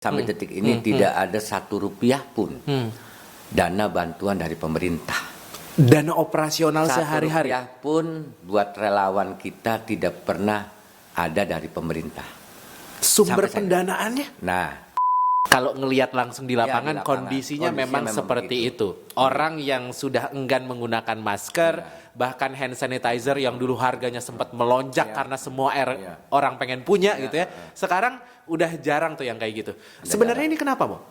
Sampai detik ini tidak ada Rp1 pun dana bantuan dari pemerintah. Dana operasional sehari-hari Rp1 pun buat relawan kita tidak pernah ada dari pemerintah. Sumber pendanaannya? Nah, kalau ngelihat langsung di lapangan, di lapangan. Kondisinya memang seperti itu. Orang yang sudah enggan menggunakan masker, bahkan hand sanitizer yang dulu harganya sempat melonjak karena semua orang pengen punya gitu ya. Sekarang udah jarang tuh yang kayak gitu. Sebenarnya ini kenapa, Mo?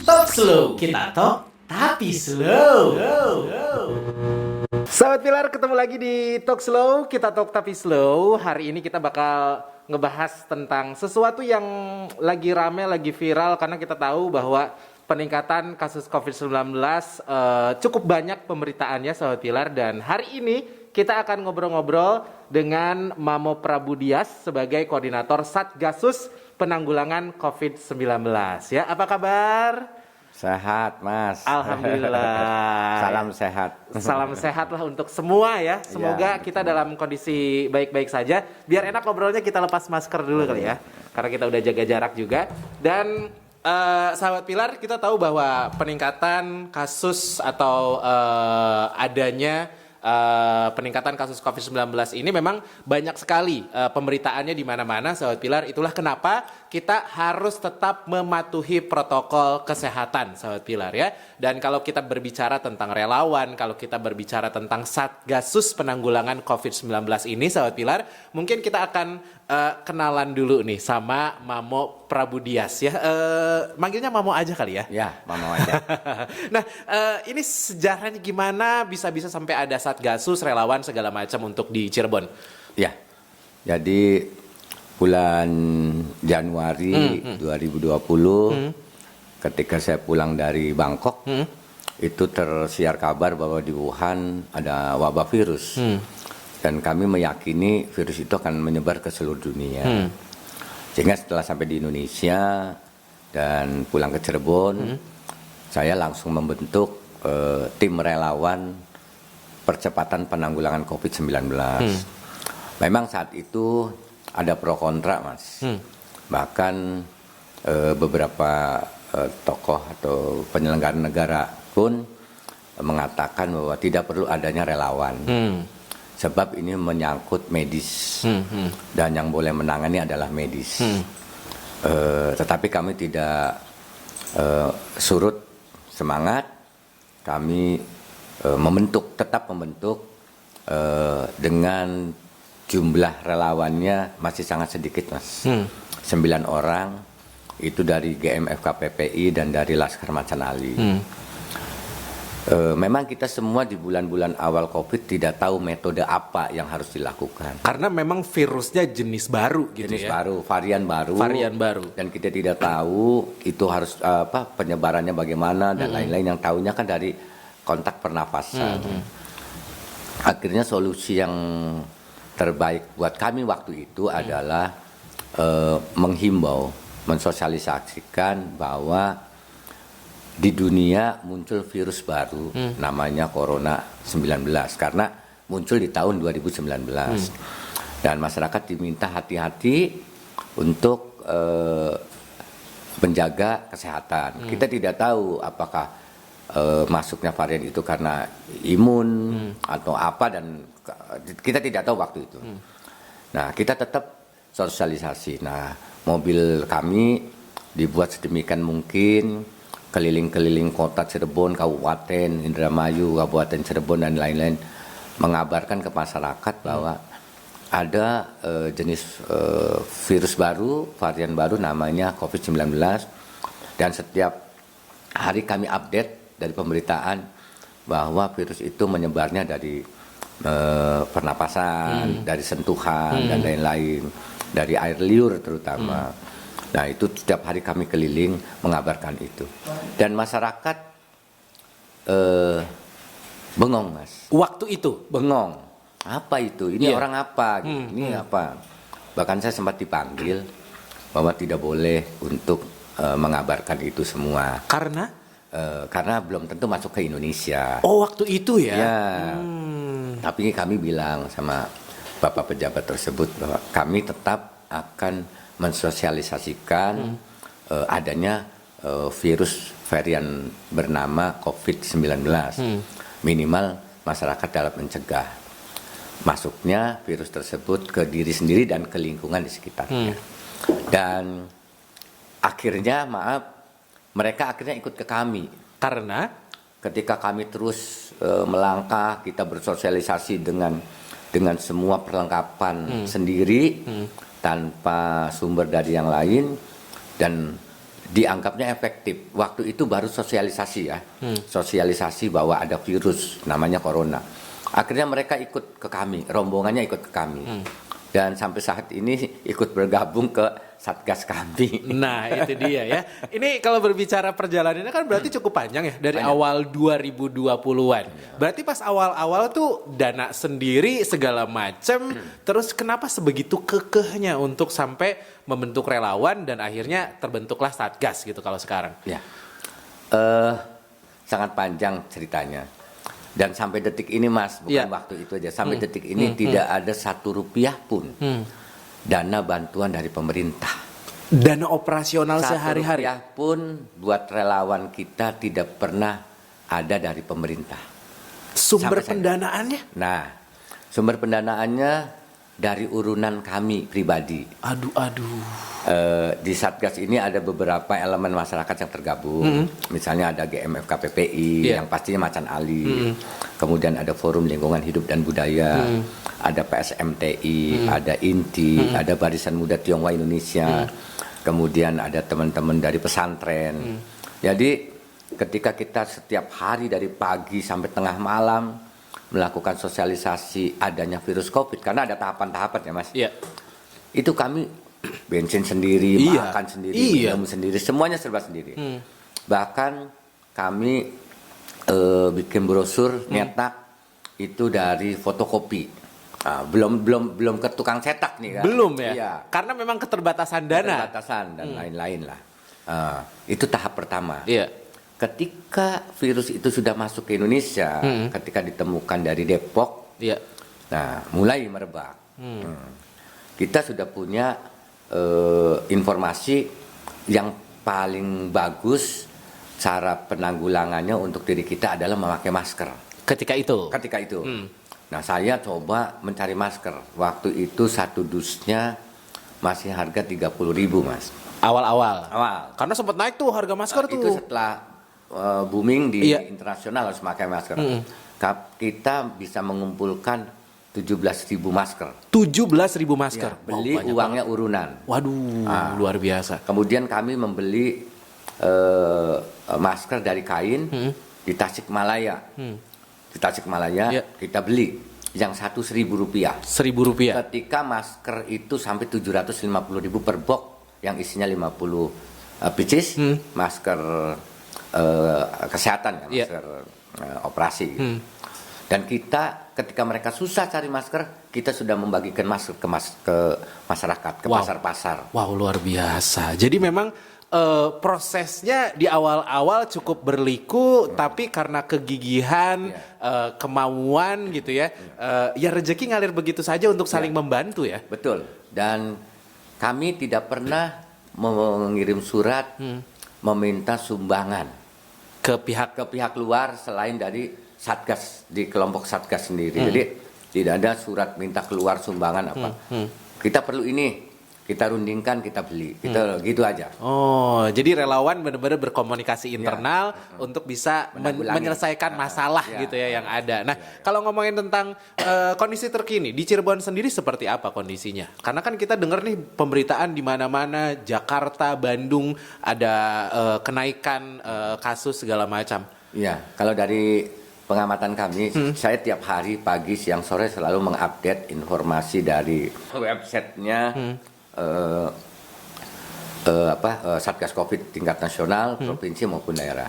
Talk slow, kita talk tapi slow. Sahabat Pilar, ketemu lagi di Talk Slow, kita talk tapi slow. Hari ini kita bakal ngebahas tentang sesuatu yang lagi rame, lagi viral, karena kita tahu bahwa peningkatan kasus COVID-19 cukup banyak pemberitaannya, Sahabat Pilar. Dan hari ini kita akan ngobrol-ngobrol dengan Mamo Prabudias sebagai koordinator Satgasus Penanggulangan COVID-19. Ya, apa kabar? sehat, Mas. Alhamdulillah. Salam sehat. Salam sehat lah untuk semua ya. Semoga kita dalam kondisi baik-baik saja. Biar enak ngobrolnya, kita lepas masker dulu kali ya. Karena kita udah jaga jarak juga. Dan sahabat Pilar, kita tahu bahwa peningkatan kasus atau adanya peningkatan kasus COVID-19 ini memang banyak sekali pemberitaannya di mana-mana, sahabat Pilar. Itulah kenapa kita harus tetap mematuhi protokol kesehatan, sahabat Pilar ya. Dan kalau kita berbicara tentang relawan, kalau kita berbicara tentang Satgasus Penanggulangan COVID-19 ini, sahabat Pilar, mungkin kita akan kenalan dulu nih sama Mamo Prabudias ya. Manggilnya Mamo aja kali ya? Ya, Mamo aja. Nah, ini sejarahnya gimana bisa-bisa sampai ada Satgasus, relawan segala macam untuk di Cirebon? Ya, jadi bulan Januari 2020 ketika saya pulang dari Bangkok, itu tersiar kabar bahwa di Wuhan ada wabah virus. Dan kami meyakini virus itu akan menyebar ke seluruh dunia. Sehingga setelah sampai di Indonesia dan pulang ke Cirebon, saya langsung membentuk tim relawan percepatan penanggulangan COVID-19. Memang saat itu ada pro kontra, Mas. Bahkan beberapa tokoh atau penyelenggara negara pun mengatakan bahwa tidak perlu adanya relawan. Sebab ini menyangkut medis dan yang boleh menangani adalah medis. Tetapi kami tidak surut semangat. Kami tetap membentuk dengan jumlah relawannya masih sangat sedikit, Mas. 9 orang itu dari GMFKPPI dan dari Laskar Macan Ali. Memang kita semua di bulan-bulan awal COVID tidak tahu metode apa yang harus dilakukan. Karena memang virusnya jenis baru gitu jenis ya. baru, varian baru. Dan kita tidak tahu itu harus penyebarannya bagaimana dan lain-lain. Yang tahunya kan dari kontak pernafasan. Akhirnya solusi yang terbaik buat kami waktu itu adalah menghimbau, mensosialisasikan bahwa di dunia muncul virus baru namanya Corona 19 karena muncul di tahun 2019 dan masyarakat diminta hati-hati untuk menjaga kesehatan. Kita tidak tahu apakah masuknya varian itu karena imun atau apa, dan kita tidak tahu waktu itu. Nah, kita tetap sosialisasi. Nah, mobil kami dibuat sedemikian mungkin keliling-keliling kota Cirebon, Kabupaten Indramayu, Kabupaten Cirebon dan lain-lain, mengabarkan ke masyarakat bahwa ada jenis virus baru, varian baru namanya COVID-19, dan setiap hari kami update dari pemberitaan bahwa virus itu menyebarnya dari pernapasan, dari sentuhan dan lain-lain, dari air liur terutama. Nah, itu setiap hari kami keliling mengabarkan itu. Dan masyarakat bengong, Mas. Waktu itu? Bengong. Apa itu? Ini orang apa? Gitu. Ini apa? Bahkan saya sempat dipanggil bahwa tidak boleh untuk mengabarkan itu semua. Karena? Karena belum tentu masuk ke Indonesia. Oh, waktu itu ya? Ya. Tapi kami bilang sama Bapak pejabat tersebut bahwa kami tetap akan mensosialisasikan adanya virus varian bernama COVID-19. Minimal masyarakat dapat mencegah masuknya virus tersebut ke diri sendiri dan ke lingkungan di sekitarnya. Dan akhirnya mereka akhirnya ikut ke kami. Karena ketika kami terus melangkah, kita bersosialisasi dengan semua perlengkapan sendiri tanpa sumber dari yang lain, dan dianggapnya efektif. Waktu itu baru sosialisasi ya, sosialisasi bahwa ada virus namanya corona. Akhirnya mereka ikut ke kami, rombongannya ikut ke kami. Dan sampai saat ini ikut bergabung ke Satgas kami. nah itu dia ya. Ini kalau berbicara perjalanannya kan berarti cukup panjang ya, dari awal 2020-an. Berarti pas awal-awal tuh dana sendiri segala macem. Terus kenapa sebegitu kekehnya untuk sampai membentuk relawan dan akhirnya terbentuklah Satgas gitu kalau sekarang? Ya, sangat panjang ceritanya. Dan sampai detik ini Mas, bukan waktu itu aja, sampai detik ini tidak ada Rp1 pun dana bantuan dari pemerintah. Dana operasional sehari-hari Rp1 pun buat relawan kita tidak pernah ada dari pemerintah. Sumber pendanaannya? Nah, sumber pendanaannya dari urunan kami pribadi. Aduh. Di Satgas ini ada beberapa elemen masyarakat yang tergabung. Misalnya ada GMF KPPI yang pastinya Macan Ali. Kemudian ada Forum Lingkungan Hidup dan Budaya, ada PSMTI, ada INTI, ada Barisan Muda Tionghoa Indonesia. Kemudian ada teman-teman dari pesantren. Jadi ketika kita setiap hari dari pagi sampai tengah malam melakukan sosialisasi adanya virus COVID, karena ada tahapan-tahapan ya Mas. Itu kami bensin sendiri, makan sendiri, minum sendiri, semuanya serba sendiri. Bahkan kami bikin brosur nyetak itu dari fotokopi. Belum ke tukang cetak nih kan. Belum ya? Iya. Karena memang keterbatasan dana. Keterbatasan dan lain-lain lah. Itu tahap pertama. Iya. Ketika virus itu sudah masuk ke Indonesia, ketika ditemukan dari Depok, nah mulai merebak. Kita sudah punya informasi yang paling bagus, cara penanggulangannya untuk diri kita adalah memakai masker. Ketika itu. Nah saya coba mencari masker. Waktu itu satu dusnya masih harga 30.000 Mas. Awal. Karena sempat naik tuh harga masker tuh. Itu setelah booming di internasional harus pakai masker. Kita bisa mengumpulkan 17.000 masker. 17.000 masker. Ya, beli uangnya urunan. Waduh, luar biasa. Kemudian kami membeli masker dari kain di Tasikmalaya. Di Tasikmalaya kita beli yang satu Rp1.000. Rp1.000. Ketika masker itu sampai 750.000 per box yang isinya 50 pieces, masker kesehatan, masker operasi. Dan kita ketika mereka susah cari masker, kita sudah membagikan masker ke masyarakat, ke pasar-pasar. Wow, luar biasa. Jadi memang prosesnya di awal-awal cukup berliku, tapi karena kegigihan, kemauan gitu ya, ya rezeki ngalir begitu saja untuk saling membantu ya. Betul. Dan kami tidak pernah mengirim surat meminta sumbangan ke pihak luar selain dari Satgas, di kelompok Satgas sendiri. Jadi tidak ada surat minta keluar sumbangan apa. Kita perlu ini, kita rundingkan, kita beli, kita gitu aja. Oh, jadi relawan benar-benar berkomunikasi internal untuk bisa menyelesaikan masalah gitu ya yang ada. Nah, kalau ngomongin tentang kondisi terkini di Cirebon sendiri seperti apa kondisinya? Karena kan kita dengar nih pemberitaan di mana-mana, Jakarta, Bandung ada kenaikan kasus segala macam. Iya, kalau dari pengamatan kami, saya tiap hari pagi, siang, sore selalu mengupdate informasi dari websitenya Satgas Covid tingkat nasional, provinsi maupun daerah.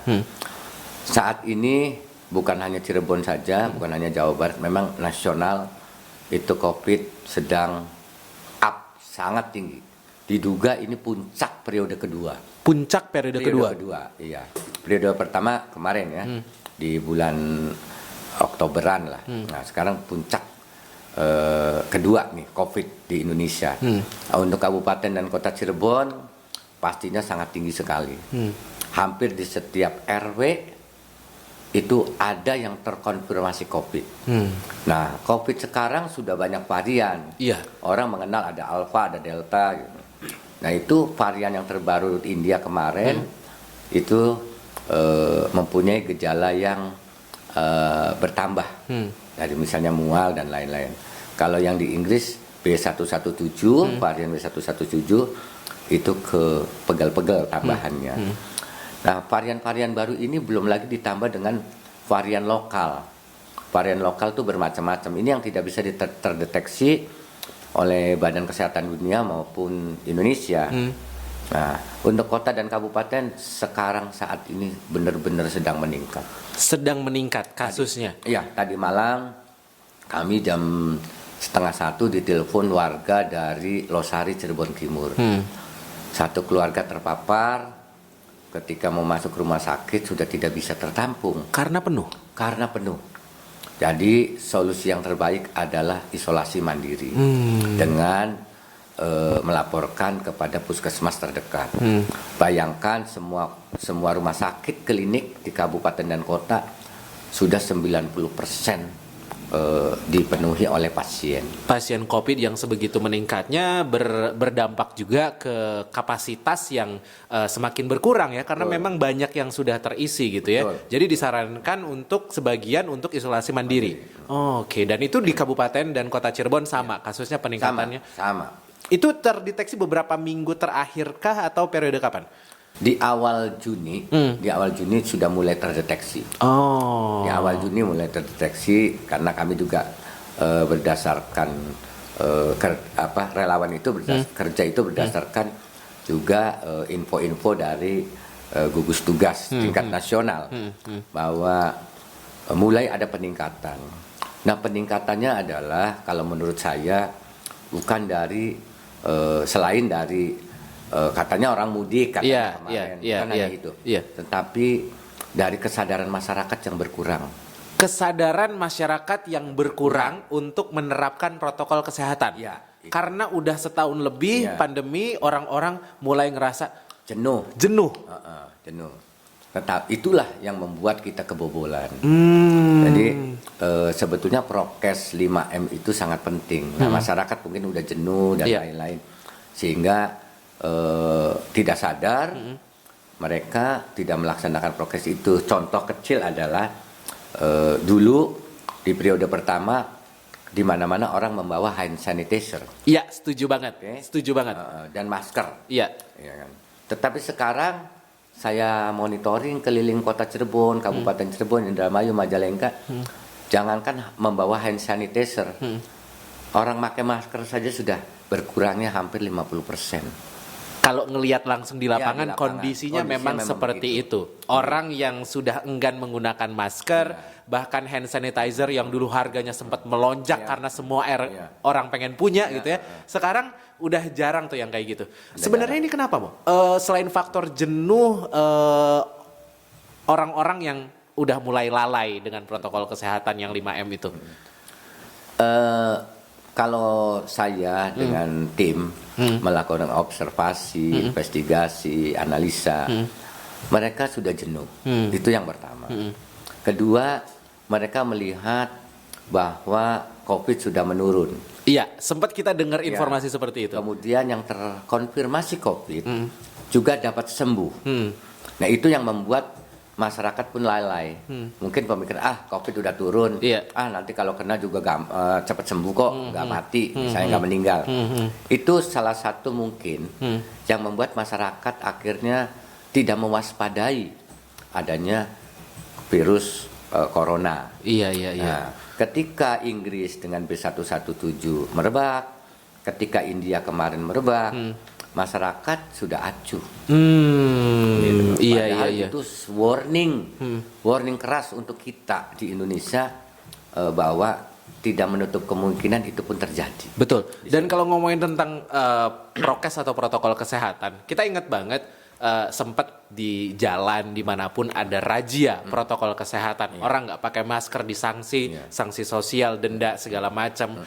Saat ini bukan hanya Cirebon saja, bukan hanya Jawa Barat, memang nasional itu Covid sedang up sangat tinggi. Diduga ini puncak periode kedua. Puncak periode kedua. Iya. Periode pertama kemarin ya, di bulan Oktoberan lah. Nah sekarang puncak kedua nih COVID di Indonesia. Untuk Kabupaten dan Kota Cirebon pastinya sangat tinggi sekali. Hampir di setiap RW itu ada yang terkonfirmasi COVID. Nah, COVID sekarang sudah banyak varian. Iya. Orang mengenal ada Alpha, ada Delta. Gitu. Nah, itu varian yang terbaru di India kemarin itu mempunyai gejala yang bertambah. Dari misalnya mual dan lain-lain. Kalau yang di Inggris B117, varian B117 itu ke pegal-pegal tambahannya. Nah, varian-varian baru ini belum lagi ditambah dengan varian lokal. Varian lokal itu bermacam-macam. Ini yang tidak bisa terdeteksi oleh Badan Kesehatan Dunia maupun Indonesia. Nah, untuk kota dan kabupaten sekarang saat ini benar-benar sedang meningkat. Sedang meningkat kasusnya? Iya, tadi malam kami jam 12:30 ditelepon warga dari Losari, Cirebon Timur. Satu keluarga terpapar, ketika mau masuk rumah sakit sudah tidak bisa tertampung. Karena penuh? Karena penuh. Jadi solusi yang terbaik adalah isolasi mandiri dengan melaporkan kepada puskesmas terdekat. Bayangkan semua rumah sakit, klinik di kabupaten dan kota sudah 90% dipenuhi oleh pasien. Pasien COVID yang sebegitu meningkatnya berdampak juga ke kapasitas yang semakin berkurang ya, karena memang banyak yang sudah terisi gitu ya. Jadi disarankan untuk sebagian untuk isolasi mandiri. Oke, dan itu di Kabupaten dan Kota Cirebon sama kasusnya peningkatannya? Sama. Itu terdeteksi beberapa minggu terakhirkah atau periode kapan? Di awal Juni sudah mulai terdeteksi. Oh. Di awal Juni mulai terdeteksi karena kami juga berdasarkan relawan itu kerja itu berdasarkan juga info-info dari gugus tugas tingkat nasional bahwa mulai ada peningkatan. Nah, peningkatannya adalah kalau menurut saya bukan dari selain dari katanya orang mudik katanya kemarin, bukan hanya itu. Tetapi dari kesadaran masyarakat yang berkurang. Kesadaran masyarakat yang berkurang untuk menerapkan protokol kesehatan. Ya, karena udah setahun lebih pandemi, orang-orang mulai ngerasa jenuh. Jenuh. Tetap itulah yang membuat kita kebobolan. Jadi sebetulnya prokes 5M itu sangat penting. Nah, masyarakat mungkin udah jenuh dan lain-lain, sehingga tidak sadar mereka tidak melaksanakan prokes itu. Contoh kecil adalah dulu di periode pertama di mana-mana orang membawa hand sanitizer. Iya, setuju banget. Setuju banget. Dan masker. Iya. Ya kan? Tetapi sekarang saya monitoring keliling kota Cirebon, Kabupaten Cirebon, Indramayu, Majalengka, jangankan membawa hand sanitizer, orang pakai masker saja sudah berkurangnya hampir 50%. Kalau ngelihat langsung di lapangan, di lapangan. Kondisinya memang seperti itu. Orang yang sudah enggan menggunakan masker, bahkan hand sanitizer yang dulu harganya sempat melonjak karena semua orang pengen punya gitu ya. Sekarang udah jarang tuh yang kayak gitu. Sebenarnya ini kenapa, Mo? Selain faktor jenuh, orang-orang yang udah mulai lalai dengan protokol kesehatan yang 5M itu. Kalau saya dengan tim melakukan observasi, investigasi, analisa, mereka sudah jenuh. Itu yang pertama. Kedua, mereka melihat bahwa COVID sudah menurun. Iya, sempat kita dengar informasi seperti itu. Kemudian yang terkonfirmasi COVID juga dapat sembuh. Nah, itu yang membuat masyarakat pun lalai. Mungkin pemikiran COVID udah turun. Nanti kalau kena juga cepat sembuh kok, nggak mati, misalnya nggak meninggal. Itu salah satu mungkin yang membuat masyarakat akhirnya tidak mewaspadai adanya virus corona. Iya. Nah, ketika Inggris dengan B117 merebak, ketika India kemarin merebak, masyarakat sudah acuh. Gitu. Padahal itu warning keras untuk kita di Indonesia bahwa tidak menutup kemungkinan itu pun terjadi. Betul. Dan kalau ngomongin tentang prokes atau protokol kesehatan, kita ingat banget sempat di jalan dimanapun ada razia protokol kesehatan, orang nggak pakai masker disanksi, sanksi sosial, denda segala macam,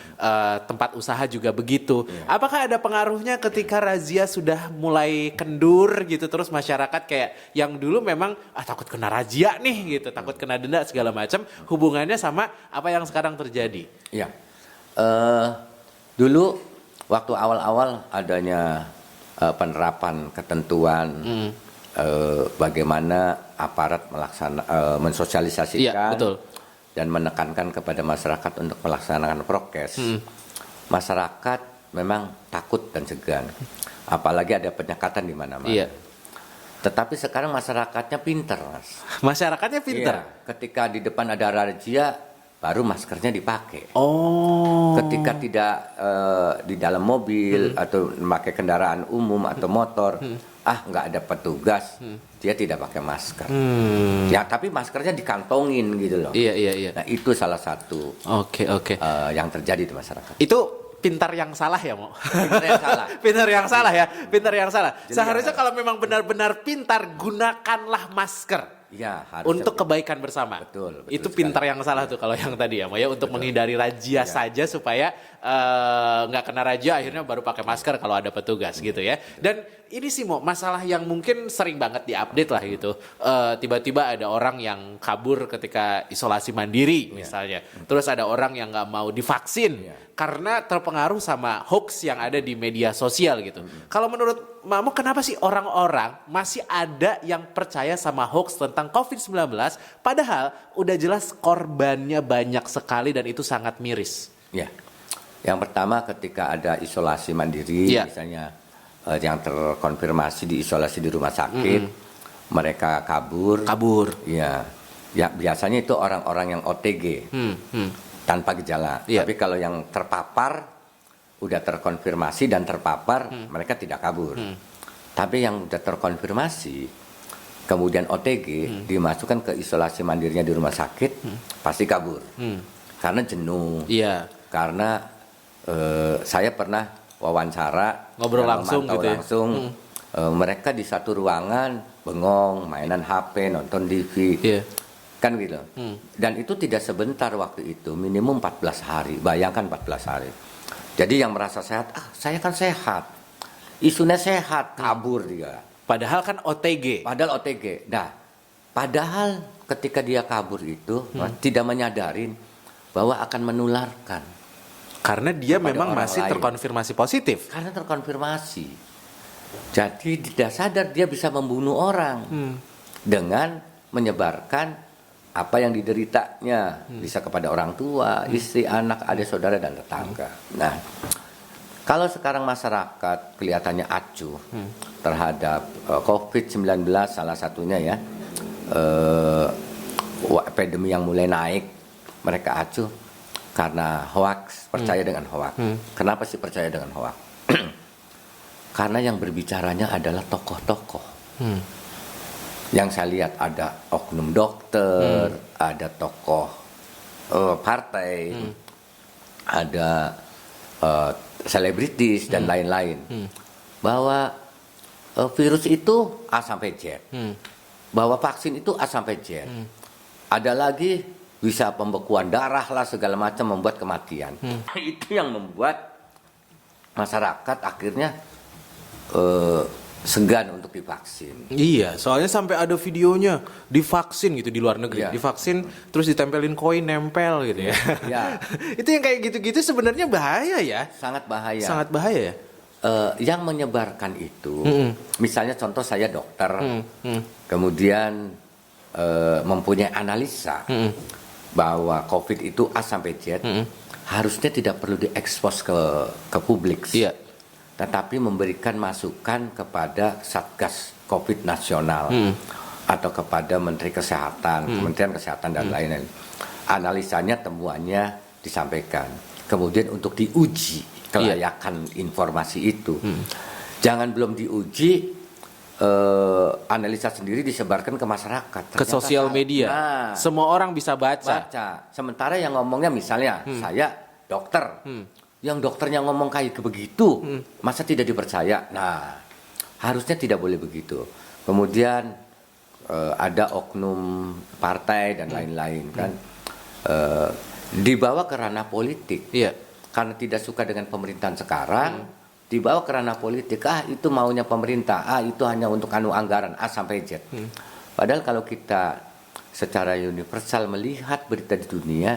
tempat usaha juga begitu. Apakah ada pengaruhnya ketika razia sudah mulai kendur gitu, terus masyarakat kayak yang dulu memang takut kena razia nih gitu, takut kena denda segala macam, hubungannya sama apa yang sekarang terjadi? Iya. Dulu waktu awal-awal adanya penerapan ketentuan bagaimana aparat mensosialisasikan dan menekankan kepada masyarakat untuk melaksanakan prokes, masyarakat memang takut dan segan, apalagi ada penyekatan di mana-mana. Iya. Tetapi sekarang masyarakatnya pinter, Mas. Masyarakatnya pinter. Iya, ketika di depan ada razia, baru maskernya dipakai. Oh. Ketika tidak di dalam mobil atau memakai kendaraan umum atau motor, nggak ada petugas, dia tidak pakai masker. Ya, tapi maskernya dikantongin gitu loh. Iya. Nah, itu salah satu Oke. yang terjadi di masyarakat. Itu pintar yang salah ya, Mo? Pintar yang salah. Pintar yang salah. Jadi Seharusnya kalau memang benar-benar pintar, gunakanlah masker. Ya, untuk kebaikan bersama. Betul itu sekali. pintar yang salah tuh kalau yang tadi ya, untuk menghindari razia saja supaya nggak kena razia, akhirnya baru pakai masker kalau ada petugas gitu ya. Dan ini sih masalah yang mungkin sering banget diupdate lah gitu. Tiba-tiba ada orang yang kabur ketika isolasi mandiri misalnya. Terus ada orang yang nggak mau divaksin karena terpengaruh sama hoax yang ada di media sosial gitu. Kalau menurut Mamo, kenapa sih orang-orang masih ada yang percaya sama hoax tentang COVID-19 padahal udah jelas korbannya banyak sekali dan itu sangat miris? Ya. Yang pertama ketika ada isolasi mandiri misalnya yang terkonfirmasi diisolasi di rumah sakit, mereka kabur. Ya. Ya, biasanya itu orang-orang yang OTG. Tanpa gejala. Tapi kalau yang terpapar udah terkonfirmasi dan terpapar, mereka tidak kabur. Tapi yang udah terkonfirmasi kemudian OTG dimasukkan ke isolasi mandirinya di rumah sakit, pasti kabur. Karena jenuh. Karena saya pernah wawancara, ngobrol langsung gitu ya. Mereka di satu ruangan bengong, mainan HP, nonton TV. Kan gitu. Dan itu tidak sebentar waktu itu, minimum 14 hari. Bayangkan 14 hari. Jadi yang merasa sehat, saya kan sehat. Isunya sehat, kabur dia. Padahal kan OTG. Nah, padahal ketika dia kabur itu tidak menyadarin bahwa akan menularkan. Karena dia memang masih terkonfirmasi positif. Karena terkonfirmasi. Jadi tidak sadar dia bisa membunuh orang dengan menyebarkan apa yang dideritanya, bisa kepada orang tua, istri, anak, adik, saudara, dan tetangga. Nah, kalau sekarang masyarakat kelihatannya acuh terhadap COVID-19, salah satunya ya, epidemi yang mulai naik, mereka acuh karena hoax, percaya dengan hoax. Kenapa sih percaya dengan hoax? Karena yang berbicaranya adalah tokoh-tokoh. Yang saya lihat ada oknum dokter, ada tokoh partai, ada selebritis dan lain-lain. Bahwa virus itu A sampai Z. Bahwa vaksin itu A sampai Z. Ada lagi bisa pembekuan darah lah segala macam membuat kematian. Itu yang membuat masyarakat akhirnya segan untuk divaksin. Iya, soalnya sampai ada videonya divaksin gitu di luar negeri, divaksin terus ditempelin koin nempel gitu ya. Itu yang kayak gitu-gitu sebenarnya bahaya ya. Sangat bahaya. Sangat bahaya ya. Yang menyebarkan itu, misalnya contoh saya dokter, kemudian mempunyai analisa bahwa COVID itu A sampai Z, harusnya tidak perlu diekspos ke publik. Tetapi memberikan masukan kepada Satgas COVID nasional atau kepada Menteri Kesehatan, Kementerian Kesehatan dan lain-lain. Analisanya, temuannya disampaikan. Kemudian untuk diuji kelayakan informasi itu. Jangan belum diuji, analisa sendiri disebarkan ke masyarakat. Ke sosial media. Semua orang bisa baca. Sementara yang ngomongnya misalnya, saya dokter. Yang dokternya ngomong kayak begitu, masa tidak dipercaya? Nah, Harusnya tidak boleh begitu. Kemudian ada oknum partai dan lain-lain kan dibawa ke ranah politik. Iya. Karena tidak suka dengan pemerintahan sekarang, dibawa ke ranah politik. Itu maunya pemerintah. Itu hanya untuk anggaran A sampai Z. Padahal kalau kita secara universal melihat berita di dunia,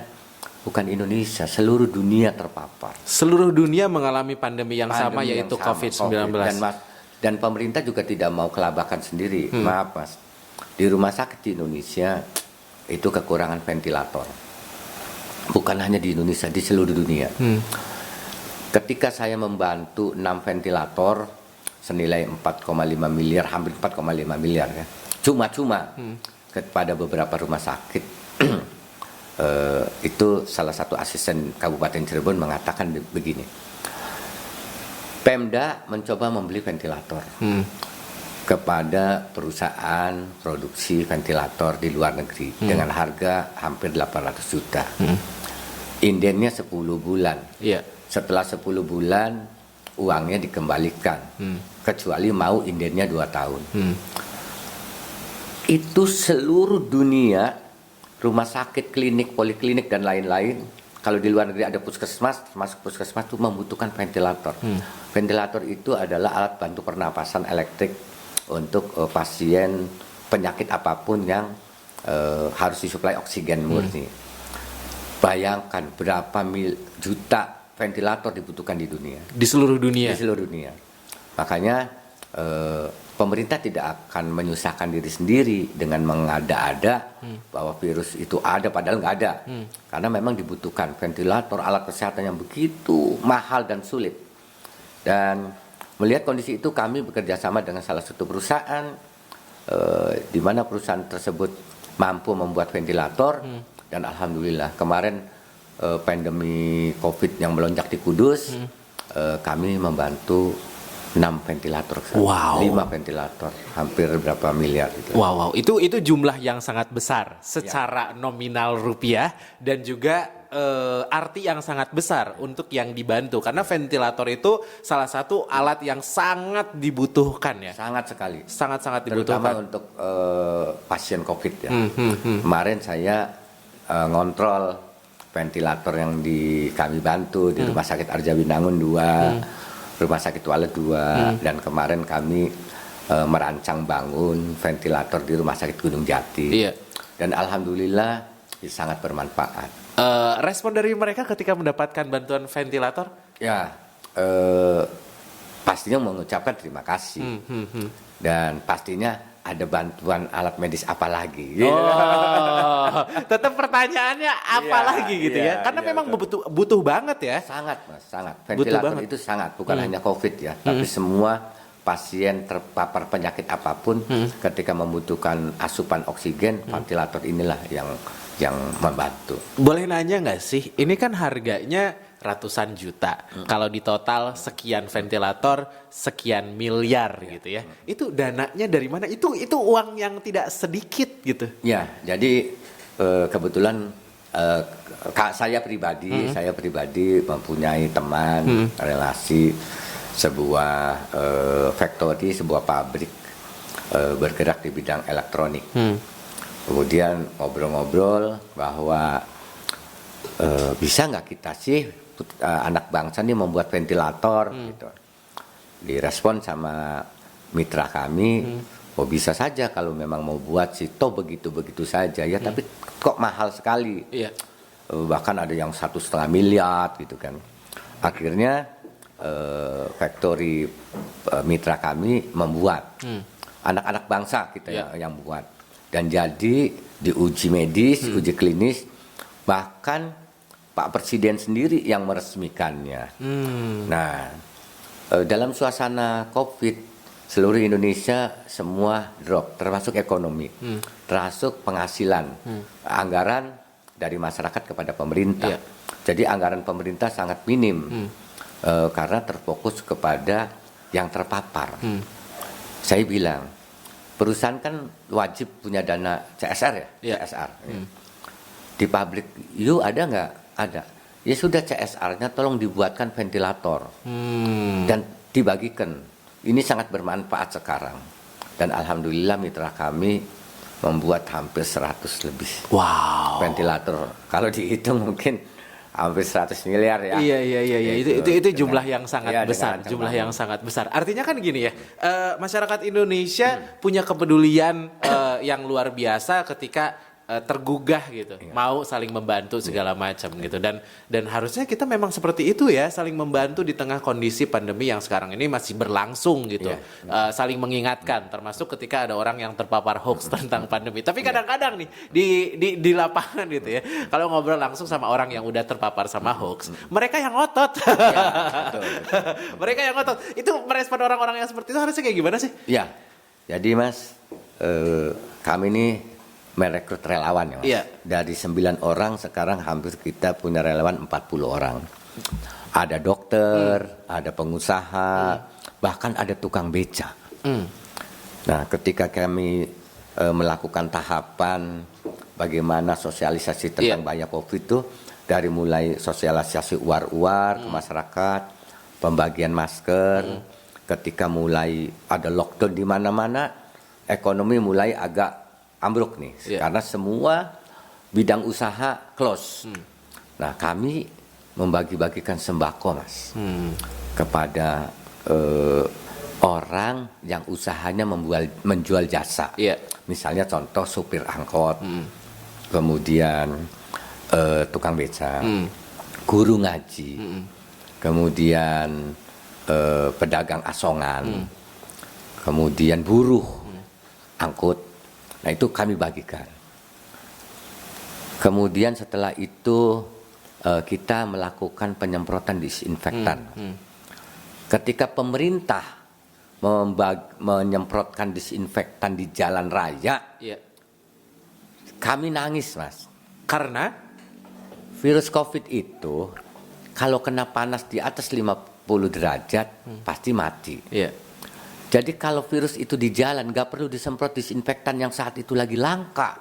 bukan Indonesia, seluruh dunia terpapar. Seluruh dunia mengalami pandemi yang sama, Pandemi yaitu yang sama, COVID-19. Dan pemerintah juga tidak mau kelabakan sendiri. Maaf Mas, di rumah sakit di Indonesia itu kekurangan ventilator. Bukan hanya di Indonesia, di seluruh dunia. Ketika saya membantu 6 ventilator senilai 4,5 miliar, hampir 4,5 miliar ya. Cuma-cuma kepada beberapa rumah sakit. Itu salah satu asisten Kabupaten Cirebon mengatakan begini. Pemda mencoba membeli ventilator kepada perusahaan produksi ventilator di luar negeri dengan harga hampir 800 juta. Indennya 10 bulan. Iya. Setelah 10 bulan uangnya dikembalikan. Kecuali mau indennya 2 tahun. Itu seluruh dunia, rumah sakit, klinik, poliklinik dan lain-lain. Kalau di luar negeri ada puskesmas, termasuk puskesmas itu membutuhkan ventilator. Ventilator itu adalah alat bantu pernapasan elektrik untuk pasien penyakit apapun yang harus disuplai oksigen murni. Bayangkan berapa juta ventilator dibutuhkan di dunia. Di seluruh dunia. Di seluruh dunia. Makanya pemerintah tidak akan menyusahkan diri sendiri dengan mengada-ada bahwa virus itu ada padahal nggak ada. Karena memang dibutuhkan ventilator, alat kesehatan yang begitu mahal dan sulit. Dan melihat kondisi itu kami bekerja sama dengan salah satu perusahaan di mana perusahaan tersebut mampu membuat ventilator dan alhamdulillah kemarin pandemi COVID yang melonjak di Kudus kami membantu 6 ventilator, wow. 5 ventilator, hampir berapa miliar gitu. Wow, itu jumlah yang sangat besar secara nominal rupiah dan juga arti yang sangat besar untuk yang dibantu karena ventilator itu salah satu alat yang sangat dibutuhkan ya. Sangat sekali. Sangat dibutuhkan. Terutama untuk pasien COVID ya. Kemarin saya ngontrol ventilator yang kami bantu di Rumah Sakit Arjawinangun 2. Rumah Sakit Walet 2 dan kemarin kami merancang bangun ventilator di Rumah Sakit Gunung Jati. Iya. Dan alhamdulillah sangat bermanfaat. Respon dari mereka ketika mendapatkan bantuan ventilator? Ya, pastinya mengucapkan terima kasih dan pastinya ada bantuan alat medis apa lagi? Tetap pertanyaannya apa lagi gitu ya? Karena memang butuh banget ya. Sangat Mas, sangat. Ventilator itu sangat, bukan hanya COVID ya, tapi semua pasien terpapar penyakit apapun ketika membutuhkan asupan oksigen, ventilator inilah yang membantu. Boleh nanya nggak sih? Ini kan harganya ratusan juta. Kalau di total sekian ventilator, sekian miliar gitu ya. Itu dananya dari mana? Itu uang yang tidak sedikit gitu. Ya, jadi kebetulan saya pribadi mempunyai teman relasi sebuah factory, sebuah pabrik bergerak di bidang elektronik. Kemudian ngobrol-ngobrol bahwa bisa nggak kita sih anak bangsa ini membuat ventilator gitu. Direspon sama mitra kami, oh bisa saja kalau memang mau buat sih, toh begitu saja ya, tapi kok mahal sekali. Iya. Bahkan ada yang 1,5 miliar gitu kan. Akhirnya factory mitra kami membuat anak-anak bangsa kita yang buat dan jadi diuji medis, uji klinis, bahkan Pak Presiden sendiri yang meresmikannya. Nah, dalam suasana COVID, seluruh Indonesia semua drop, termasuk ekonomi, termasuk penghasilan, anggaran dari masyarakat kepada pemerintah. Jadi anggaran pemerintah sangat minim karena terfokus kepada yang terpapar. Saya bilang, perusahaan kan wajib punya dana CSR ya, CSR. Di pabrik you ada nggak? Ada. Ya sudah CSR-nya tolong dibuatkan ventilator dan dibagikan ini sangat bermanfaat sekarang. Dan alhamdulillah mitra kami membuat hampir 100 lebih Wow. ventilator. Kalau dihitung mungkin hampir 100 miliar ya. Iya. Itu jumlah yang sangat iya, besar. dengan Jumlah jumlah yang sangat besar. Artinya kan gini ya, masyarakat Indonesia punya kepedulian yang luar biasa ketika tergugah gitu, mau saling membantu segala macam gitu, dan harusnya kita memang seperti itu ya, saling membantu di tengah kondisi pandemi yang sekarang ini masih berlangsung gitu, saling mengingatkan, termasuk ketika ada orang yang terpapar hoax tentang pandemi. Tapi kadang-kadang nih di lapangan gitu ya, kalau ngobrol langsung sama orang yang udah terpapar sama hoax, mereka yang ngotot, Betul. mereka yang ngotot. Itu merespon orang-orang yang seperti itu harusnya kayak gimana sih? Ya, jadi Mas, kami ini merekrut relawan ya Mas. Iya. Dari 9 orang sekarang hampir kita punya relawan 40 orang. Ada dokter, ada pengusaha, bahkan ada tukang beca. Nah, ketika kami melakukan tahapan bagaimana sosialisasi tentang bahaya COVID itu, dari mulai sosialisasi uar-uar ke masyarakat, pembagian masker, ketika mulai ada lockdown di mana-mana, ekonomi mulai agak ambruk nih, karena semua bidang usaha close. Nah, kami membagi-bagikan sembako, Mas, kepada orang yang usahanya menjual jasa. Misalnya contoh supir angkot, kemudian tukang beca, guru ngaji, kemudian pedagang asongan, kemudian buruh angkut. Nah, itu kami bagikan. Kemudian setelah itu kita melakukan penyemprotan disinfektan. Ketika pemerintah menyemprotkan disinfektan di jalan raya, kami nangis, Mas. Karena virus COVID itu kalau kena panas di atas 50 derajat pasti mati. Jadi kalau virus itu di jalan gak perlu disemprot disinfektan yang saat itu lagi langka.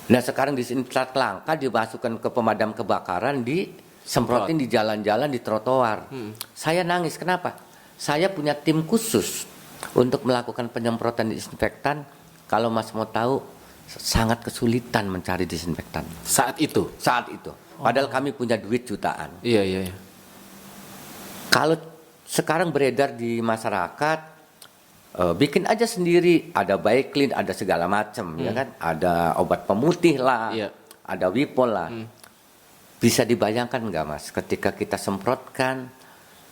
Nah, sekarang disinfektan langka dimasukkan ke pemadam kebakaran, disemprotin di jalan-jalan, di trotoar. Saya nangis, kenapa? Saya punya tim khusus untuk melakukan penyemprotan disinfektan. Kalau Mas mau tahu, sangat kesulitan mencari disinfektan. Saat itu? Saat itu. Padahal kami punya duit jutaan. Iya. Kalau sekarang beredar di masyarakat, bikin aja sendiri, ada Baiklin, ada segala macam, ya kan? Ada obat pemutih lah, ada Wipol lah. Bisa dibayangkan nggak, Mas, ketika kita semprotkan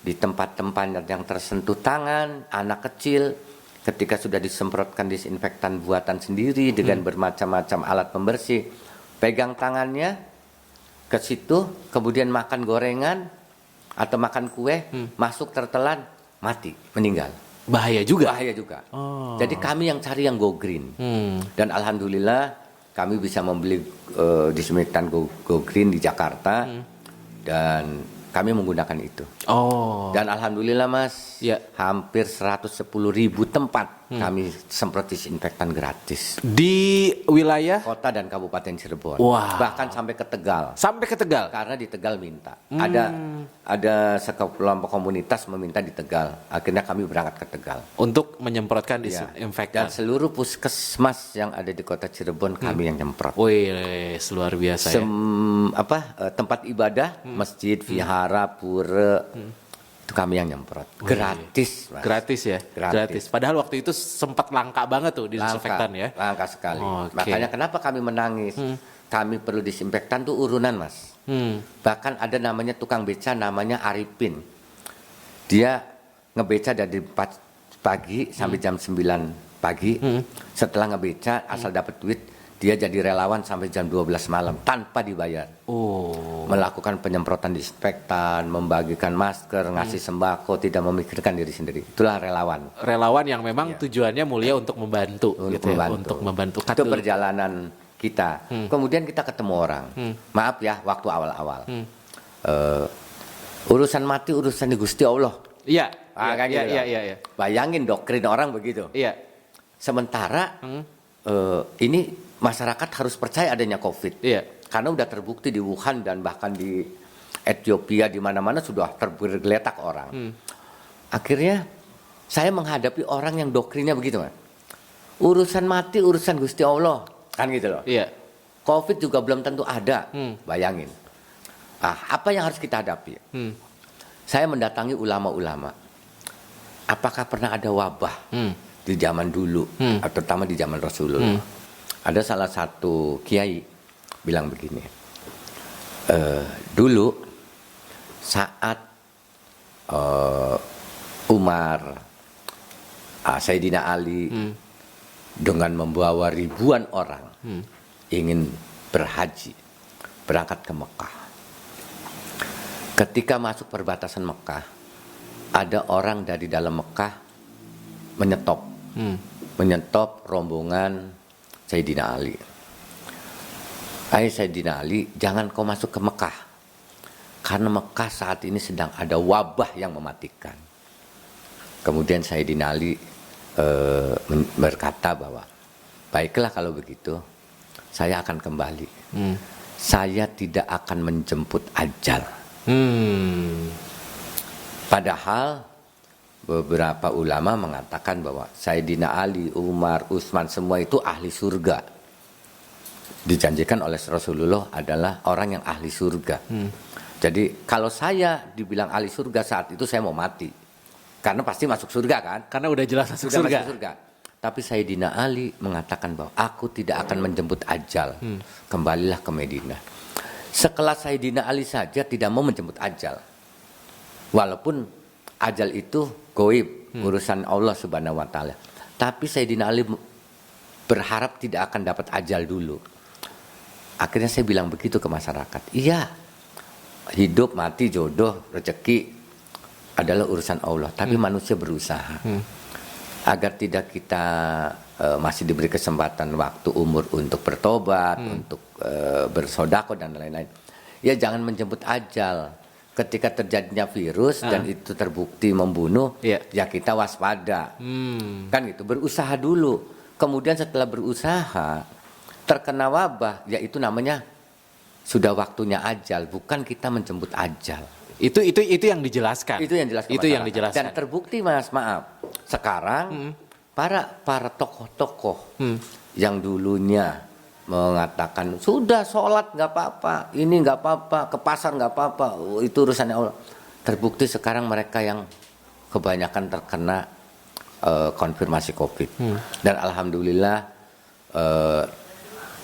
di tempat-tempat yang tersentuh tangan anak kecil, ketika sudah disemprotkan disinfektan buatan sendiri dengan bermacam-macam alat pembersih, pegang tangannya ke situ, kemudian makan gorengan atau makan kue, masuk tertelan, mati, meninggal. Bahaya juga. Jadi kami yang cari yang go green. Dan alhamdulillah kami bisa membeli disinfektan go green di Jakarta, dan kami menggunakan itu. Dan alhamdulillah, Mas, hampir 110.000 tempat kami semprot disinfektan gratis di wilayah kota dan kabupaten Cirebon. Bahkan sampai ke Tegal. Karena di Tegal minta. Ada sekelompok komunitas meminta di Tegal. Akhirnya kami berangkat ke Tegal untuk menyemprotkan disinfektan. Dan seluruh puskesmas yang ada di kota Cirebon kami yang nyemprot. Wih, luar biasa ya. Tempat ibadah, masjid, vihara, pura, itu kami yang nyemprot. Gratis, Mas. Gratis. Padahal waktu itu sempat langka banget tuh disinfektan ya. Langka sekali. Makanya kenapa kami menangis? Kami perlu disinfektan tuh urunan, Mas. Bahkan ada namanya tukang beca, namanya Arifin. Dia ngebeca dari 4 pagi sampai jam 9 pagi. Setelah ngebeca, asal dapat duit, dia jadi relawan sampai jam 12 malam tanpa dibayar. Melakukan penyemprotan disinfektan, membagikan masker, ngasih sembako, tidak memikirkan diri sendiri. Itulah relawan. Relawan yang memang tujuannya mulia untuk membantu, untuk membantu. Itu perjalanan kita. Kemudian kita ketemu orang. Maaf ya, waktu awal-awal. Urusan mati urusan di Gusti Allah. Iya. Bayangin doktrin orang begitu. Sementara ini masyarakat harus percaya adanya COVID. Karena udah terbukti di Wuhan dan bahkan di Ethiopia, di mana-mana sudah tergeletak orang. Akhirnya saya menghadapi orang yang doktrinnya begitu, Mas. Urusan mati urusan Gusti Allah, kan gitu loh. Iya. Covid juga belum tentu ada, bayangin. Apa yang harus kita hadapi? Saya mendatangi ulama-ulama. Apakah pernah ada wabah di zaman dulu, terutama di zaman Rasulullah? Ada salah satu kiai bilang begini, dulu saat Umar, Sayyidina Ali dengan membawa ribuan orang ingin berhaji, berangkat ke Mekah. Ketika masuk perbatasan Mekah, ada orang dari dalam Mekah menyetop rombongan Sayyidina Ali. Sayyidina Ali, jangan kau masuk ke Mekah, karena Mekah saat ini sedang ada wabah yang mematikan. Kemudian Sayyidina Ali berkata bahwa, baiklah kalau begitu, saya akan kembali. Saya tidak akan menjemput ajal. Padahal beberapa ulama mengatakan bahwa Sayyidina Ali, Umar, Utsman semua itu ahli surga. Dijanjikan oleh Rasulullah adalah orang yang ahli surga. Jadi kalau saya dibilang ahli surga saat itu saya mau mati. Karena pasti masuk surga kan? Karena udah jelas masuk Sudah surga. masuk surga. Tapi Sayyidina Ali mengatakan bahwa aku tidak akan menjemput ajal. Kembalilah ke Madinah. Sekelas Sayyidina Ali saja tidak mau menjemput ajal. Walaupun ajal itu goib, urusan Allah Subhanahu wa taala. Tapi Sayyidina Ali berharap tidak akan dapat ajal dulu. Akhirnya saya bilang begitu ke masyarakat. Iya. Hidup, mati, jodoh, rezeki adalah urusan Allah, tapi manusia berusaha agar tidak kita masih diberi kesempatan waktu umur untuk bertobat, untuk bersedekah dan lain-lain. Ya jangan menjemput ajal. Ketika terjadinya virus dan itu terbukti membunuh, ya kita waspada. Kan gitu, berusaha dulu. Kemudian setelah berusaha terkena wabah, ya itu namanya sudah waktunya ajal, bukan kita menjemput ajal. Itu yang dijelaskan. Itu yang dijelaskan. Itu yang dijelaskan. Dan terbukti Mas, maaf. Sekarang para tokoh-tokoh yang dulunya mengatakan sudah sholat nggak apa-apa, ini nggak apa-apa, ke pasar nggak apa-apa, itu urusannya Allah. Terbukti sekarang mereka yang kebanyakan terkena konfirmasi COVID. Dan alhamdulillah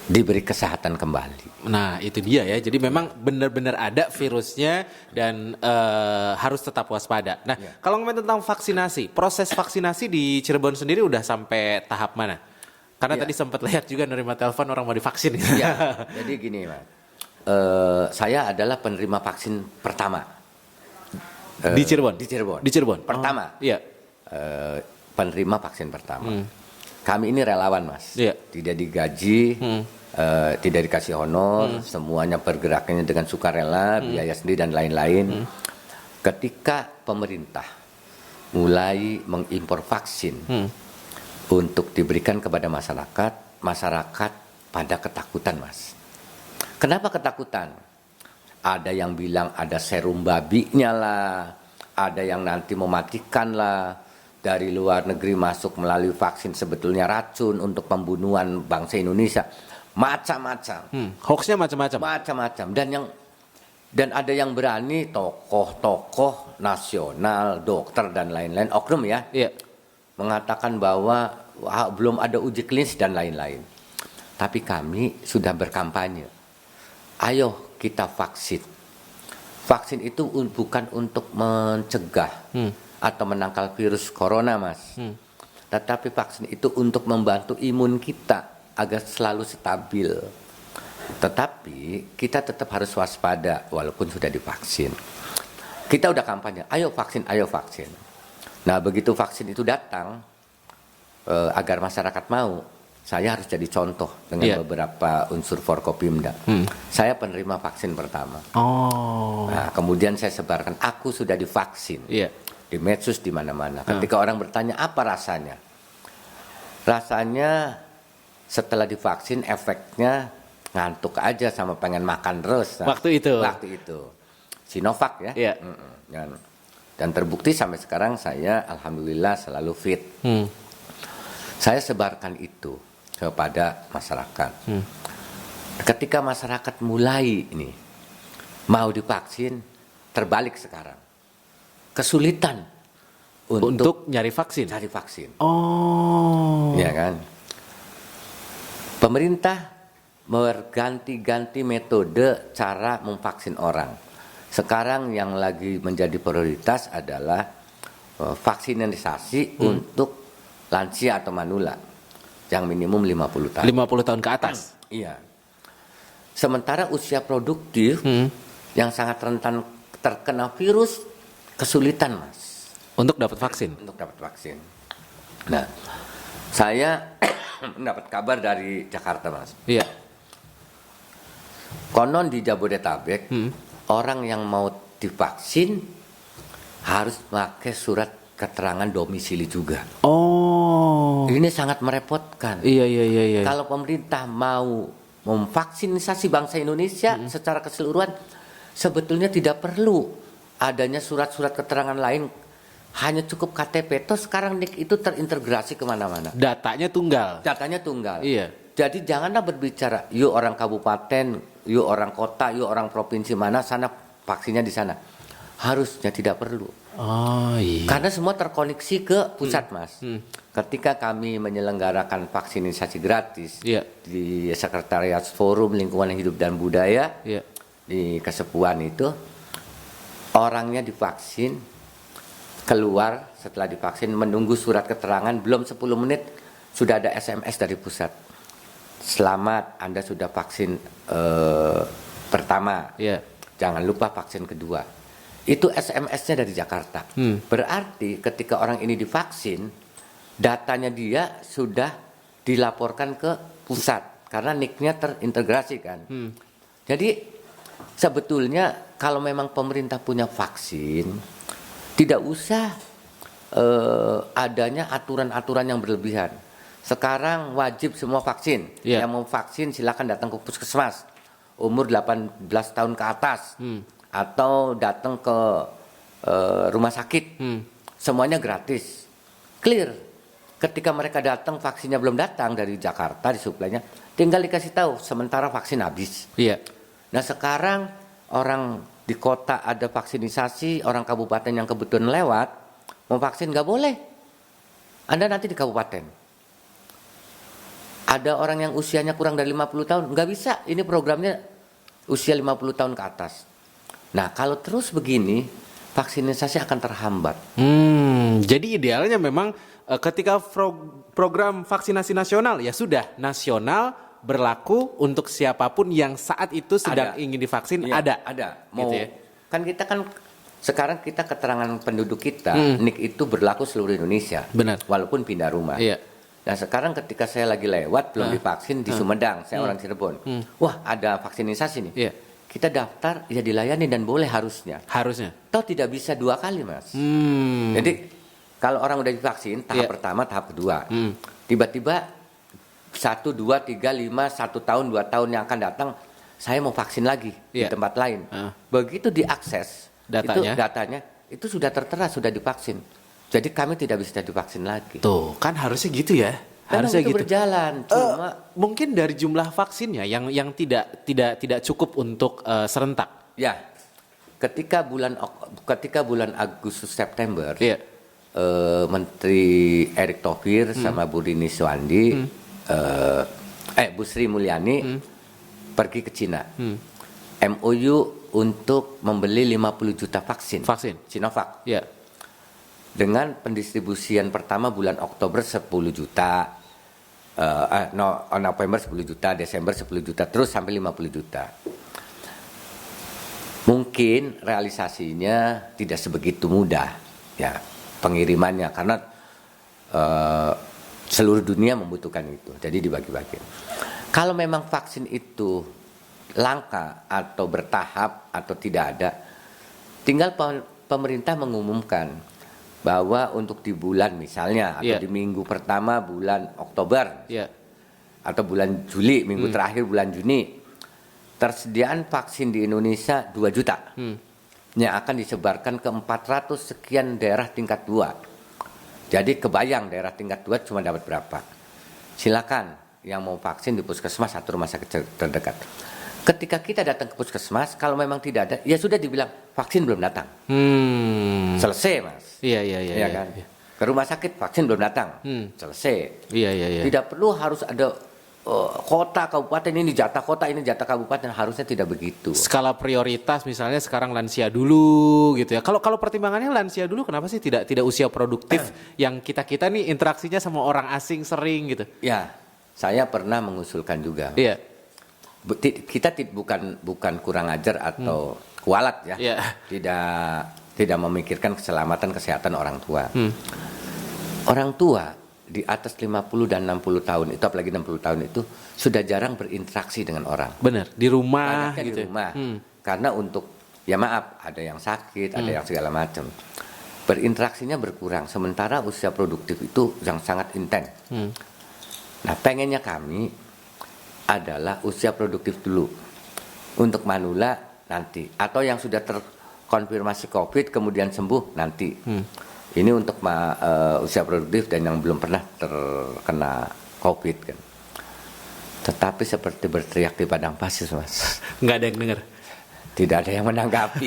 diberi kesehatan kembali. Nah itu dia ya. Jadi memang benar-benar ada virusnya dan harus tetap waspada. Nah kalau ngomongin tentang vaksinasi, proses vaksinasi di Cirebon sendiri udah sampai tahap mana? Karena tadi sempat lihat juga nerima telepon orang mau divaksin. Ya, jadi gini Mas, saya adalah penerima vaksin pertama di Cirebon. Di Cirebon. Pertama. Iya. Penerima vaksin pertama. Kami ini relawan Mas, tidak digaji, tidak dikasih honor, semuanya pergerakannya dengan sukarela, biaya sendiri dan lain-lain. Ketika pemerintah mulai mengimpor vaksin untuk diberikan kepada masyarakat pada ketakutan Mas. Kenapa ketakutan? Ada yang bilang ada serum babinya lah, ada yang nanti mematikan lah. Dari luar negeri masuk melalui vaksin sebetulnya racun untuk pembunuhan bangsa Indonesia, macam-macam. Hoaxnya macam-macam. Macam-macam. Dan ada yang berani tokoh-tokoh nasional, dokter dan lain-lain, oknum ya, mengatakan bahwa belum ada uji klinis dan lain-lain. Tapi kami sudah berkampanye. Ayo kita vaksin. Vaksin itu bukan untuk mencegah atau menangkal virus corona Mas. Tetapi vaksin itu untuk membantu imun kita agar selalu stabil. Tetapi kita tetap harus waspada walaupun sudah divaksin. Kita udah kampanye, ayo vaksin, ayo vaksin. Nah begitu vaksin itu datang, agar masyarakat mau, saya harus jadi contoh dengan beberapa unsur Forkopimda. Saya penerima vaksin pertama. Nah kemudian saya sebarkan, aku sudah divaksin. Di medsos di mana-mana. Ketika orang bertanya apa rasanya? Rasanya setelah divaksin efeknya ngantuk aja sama pengen makan terus. Waktu itu. Sinovac ya. Dan terbukti sampai sekarang saya alhamdulillah selalu fit. Saya sebarkan itu kepada masyarakat. Ketika masyarakat mulai ini mau divaksin, terbalik sekarang. Kesulitan untuk nyari vaksin. cari vaksin. Oh. Ya kan? Pemerintah berganti-ganti metode cara memvaksin orang. Sekarang yang lagi menjadi prioritas adalah vaksinisasi untuk lansia atau manula yang minimum 50 tahun. 50 tahun ke atas. Iya. Sementara usia produktif yang sangat rentan terkena virus kesulitan, Mas, Untuk dapat vaksin. Nah, saya mendapat kabar dari Jakarta, Mas. Iya. Konon di Jabodetabek orang yang mau divaksin harus pakai surat keterangan domisili juga. Oh. Ini sangat merepotkan. Iya. Kalau pemerintah mau memvaksinisasi bangsa Indonesia secara keseluruhan, sebetulnya tidak perlu adanya surat-surat keterangan lain, hanya cukup KTP. Toh sekarang NIK itu terintegrasi kemana-mana. Datanya tunggal. Iya. Jadi janganlah berbicara, yuk orang kabupaten, yuk orang kota, yuk orang provinsi mana, sana vaksinnya di sana. Harusnya tidak perlu. Oh iya. Karena semua terkoneksi ke pusat, Mas. Ketika kami menyelenggarakan vaksinisasi gratis di Sekretariat Forum Lingkungan Hidup dan Budaya di Kesepuan itu, orangnya divaksin, keluar setelah divaksin menunggu surat keterangan, belum 10 menit sudah ada SMS dari pusat. Selamat, Anda sudah vaksin pertama. Jangan lupa vaksin kedua. Itu SMS-nya dari Jakarta. Berarti ketika orang ini divaksin, datanya dia sudah dilaporkan ke pusat karena NIK-nya terintegrasi kan. Jadi sebetulnya kalau memang pemerintah punya vaksin, tidak usah adanya aturan-aturan yang berlebihan. Sekarang wajib semua vaksin. Yang mau vaksin silakan datang ke puskesmas umur 18 tahun ke atas. Atau datang ke rumah sakit, semuanya gratis, clear. Ketika mereka datang vaksinnya belum datang dari Jakarta disuplainya, tinggal dikasih tahu sementara vaksin habis. Nah sekarang orang di kota ada vaksinisasi, orang kabupaten yang kebetulan lewat mau vaksin nggak boleh. Anda nanti di kabupaten ada orang yang usianya kurang dari 50 tahun nggak bisa. Ini programnya usia 50 tahun ke atas. Nah, kalau terus begini, vaksinisasi akan terhambat. Jadi idealnya memang ketika program vaksinasi nasional, ya sudah, nasional berlaku untuk siapapun yang saat itu sedang ingin divaksin, ada. Mau, gitu ya? Kan sekarang kita keterangan penduduk kita, NIK itu berlaku seluruh Indonesia. Benar. Walaupun pindah rumah. Nah sekarang ketika saya lagi lewat, belum divaksin di Sumedang, saya orang Cirebon. Wah, ada vaksinisasi nih. Kita daftar, ya dilayani dan boleh harusnya. Toh tidak bisa 2 kali, Mas. Jadi kalau orang udah divaksin tahap pertama, tahap kedua, tiba-tiba 1, 2, 3, 5, 1 tahun, 2 tahun yang akan datang, saya mau vaksin lagi di tempat lain. Begitu diakses datanya itu sudah tertera, sudah divaksin. Jadi kami tidak bisa divaksin lagi. Tuh kan harusnya gitu ya. Harusnya gitu. Berjalan. Cuma mungkin dari jumlah vaksinnya yang tidak cukup untuk serentak. Ya, ketika bulan Agustus September, Menteri Erick Thohir sama Bu Rini Suwandi, Bu Sri Mulyani pergi ke Cina. MOU untuk membeli 50 juta vaksin Sinovac. Dengan pendistribusian pertama bulan Oktober 10 juta. November 10 juta, Desember 10 juta, terus sampai 50 juta. Mungkin realisasinya tidak sebegitu mudah ya pengirimannya karena seluruh dunia membutuhkan itu. Jadi dibagi-bagi. Kalau memang vaksin itu langka atau bertahap atau tidak ada, tinggal pemerintah mengumumkan bahwa untuk di bulan misalnya atau di minggu pertama bulan Oktober atau bulan Juli, minggu terakhir bulan Juni, tersediaan vaksin di Indonesia 2 juta. yang akan disebarkan ke 400 sekian daerah tingkat 2. Jadi kebayang daerah tingkat 2 cuma dapat berapa. Silakan yang mau vaksin di puskesmas atau rumah sakit terdekat. Ketika kita datang ke puskesmas, kalau memang tidak ada, ya sudah dibilang vaksin belum datang. Selesai, Mas. Iya Ya kan? Ke rumah sakit vaksin belum datang. Selesai. Iya. Tidak perlu harus ada kota, kabupaten, ini jatah kota, ini jatah kabupaten, harusnya tidak begitu. Skala prioritas misalnya sekarang lansia dulu gitu ya. Kalau pertimbangannya lansia dulu, kenapa sih tidak usia produktif yang kita nih interaksinya sama orang asing sering gitu? Ya, saya pernah mengusulkan juga. Iya. Kita bukan kurang ajar atau kualat ya. Iya. Tidak memikirkan keselamatan kesehatan orang tua. Orang tua di atas 50 dan 60 tahun itu, apalagi 60 tahun itu sudah jarang berinteraksi dengan orang. Benar, di rumah Banyaknya gitu. di rumah. Karena untuk, ya maaf, ada yang sakit, ada yang segala macam. Berinteraksinya berkurang, sementara usia produktif itu yang sangat intens. Nah, pengennya kami adalah usia produktif dulu. Untuk manula nanti, atau yang sudah terkonfirmasi COVID kemudian sembuh nanti. Ini untuk usia produktif dan yang belum pernah terkena COVID kan. Tetapi seperti berteriak di padang pasir, Mas. Nggak ada yang dengar. Tidak ada yang menanggapi.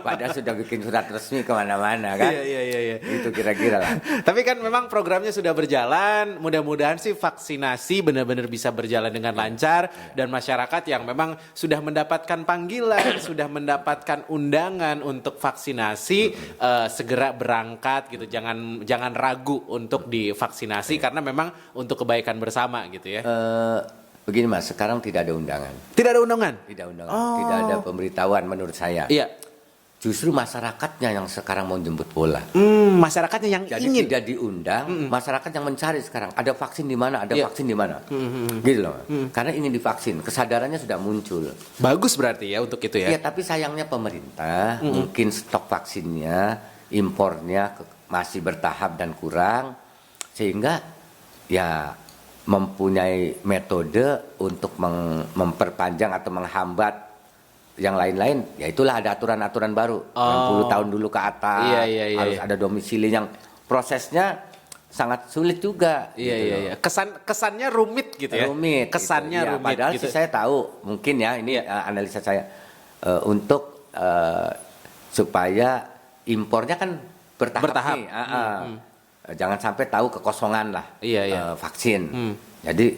Padahal sudah bikin surat resmi kemana-mana kan. Iya. Itu kira-kira lah. Tapi kan memang programnya sudah berjalan. Mudah-mudahan sih vaksinasi benar-benar bisa berjalan dengan lancar. Dan masyarakat yang memang sudah mendapatkan panggilan, sudah mendapatkan undangan untuk vaksinasi, segera berangkat gitu. Jangan ragu untuk divaksinasi karena memang untuk kebaikan bersama gitu ya. Begini Mas, sekarang tidak ada undangan. Tidak ada undangan? Tidak tidak ada pemberitahuan menurut saya. Iya. Justru masyarakatnya yang sekarang mau jemput bola. Masyarakatnya yang Jadi ingin. tidak diundang, masyarakat yang mencari sekarang. Ada vaksin di mana? Ada vaksin di mana? Gitu loh. Karena ingin divaksin, kesadarannya sudah muncul. Bagus berarti ya untuk itu ya. Ya, tapi sayangnya pemerintah mungkin stok vaksinnya, impornya masih bertahap dan kurang, sehingga ya mempunyai metode untuk memperpanjang atau menghambat yang lain-lain. Ya itulah ada aturan-aturan baru. 60 tahun dulu ke atas, harus ada domisili yang prosesnya sangat sulit juga. Iya. Kesannya rumit gitu ya. Rumit. Kesannya gitu. Ya, rumit. padahal gitu. sih saya tahu, mungkin ya ini analisa saya untuk supaya impornya kan bertahap. Nih. Jangan sampai tahu kekosongan lah vaksin. Jadi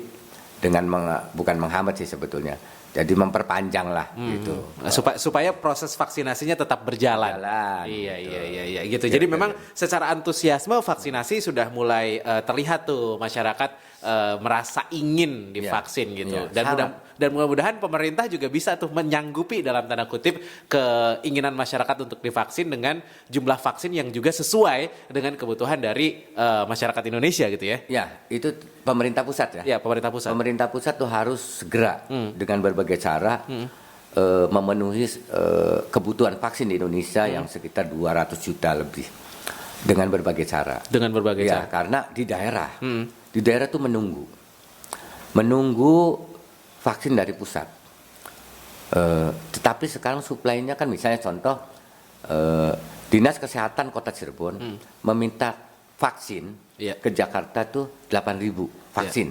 dengan bukan menghambat sih sebetulnya. Jadi memperpanjang lah gitu. Supaya proses vaksinasinya tetap berjalan. Iya gitu. Jadi memang secara antusiasme vaksinasi sudah mulai terlihat tuh masyarakat merasa ingin divaksin gitu. Dan mudah-mudahan pemerintah juga bisa tuh menyanggupi dalam tanda kutip keinginan masyarakat untuk divaksin dengan jumlah vaksin yang juga sesuai dengan kebutuhan dari masyarakat Indonesia gitu ya. Ya, itu pemerintah pusat ya. Ya, pemerintah pusat. Pemerintah pusat tuh harus segera dengan berbagai cara memenuhi kebutuhan vaksin di Indonesia yang sekitar 200 juta lebih dengan berbagai cara. Dengan berbagai cara. Karena di daerah tuh menunggu vaksin dari pusat. Tetapi sekarang suplainya kan misalnya contoh Dinas Kesehatan Kota Cirebon meminta vaksin ke Jakarta tuh 8.000 vaksin.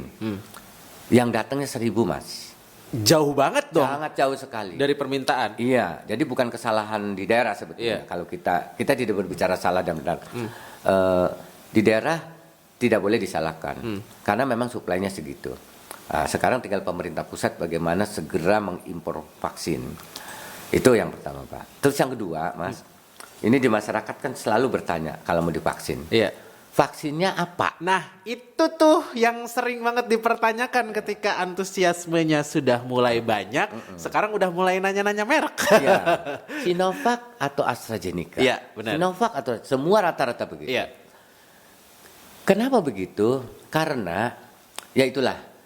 Yang datangnya 1.000 Mas. Jauh banget dong. Sangat jauh sekali. Dari permintaan. Iya, jadi bukan kesalahan di daerah sebetulnya. Kalau kita tidak berbicara salah dan benar. Di daerah tidak boleh disalahkan. Karena memang suplainya segitu. Sekarang tinggal pemerintah pusat bagaimana segera mengimpor vaksin. Itu yang pertama Pak. Terus yang kedua Mas, ini di masyarakat kan selalu bertanya kalau mau divaksin. Iya. Vaksinnya apa? Nah itu tuh yang sering banget dipertanyakan ketika antusiasmenya sudah mulai banyak. Sekarang udah mulai nanya-nanya merek. Ya. Sinovac atau AstraZeneca? Iya benar. Sinovac atau semua rata-rata begitu. Iya. Kenapa begitu? Karena ya itulah.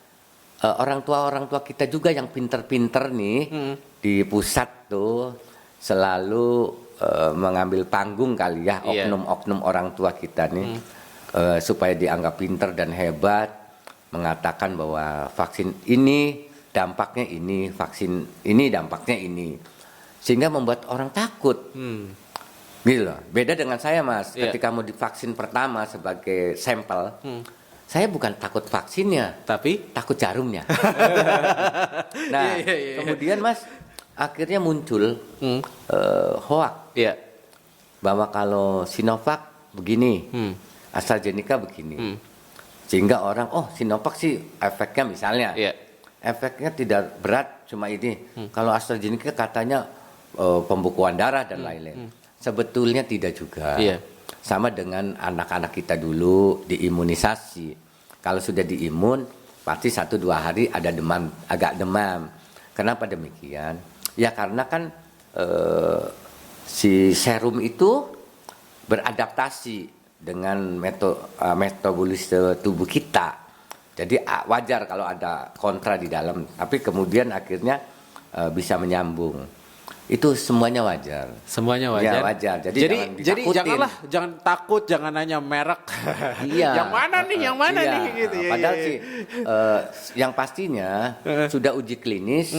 Orang tua kita juga yang pinter-pinter nih di pusat tuh selalu mengambil panggung kali ya oknum-oknum orang tua kita nih supaya dianggap pinter dan hebat, mengatakan bahwa vaksin ini dampaknya ini, vaksin ini dampaknya ini. sehingga membuat orang takut. Gitu loh. Beda dengan saya, Mas. Ketika mau divaksin pertama sebagai sampel, saya bukan takut vaksinnya, Tapi takut jarumnya. Nah, kemudian Mas, akhirnya muncul hoak Iya. bahwa kalau Sinovac begini, AstraZeneca begini, sehingga orang, oh Sinovac sih efeknya misalnya, efeknya tidak berat, cuma ini. Kalau AstraZeneca katanya pembekuan darah dan lain-lain. Sebetulnya tidak juga. Sama dengan anak-anak kita dulu diimunisasi. Kalau sudah diimun, pasti 1-2 hari ada demam, agak demam. Kenapa demikian? Ya karena kan si serum itu beradaptasi dengan metabolisme tubuh kita. Jadi wajar kalau ada kontra di dalam, tapi kemudian akhirnya bisa menyambung. Itu semuanya wajar. Semuanya wajar. Ya wajar. Jadi jangan takut, jangan nanya merek. Iya. Yang mana nih, yang mana nih gitu ya. Padahal sih yang pastinya sudah uji klinis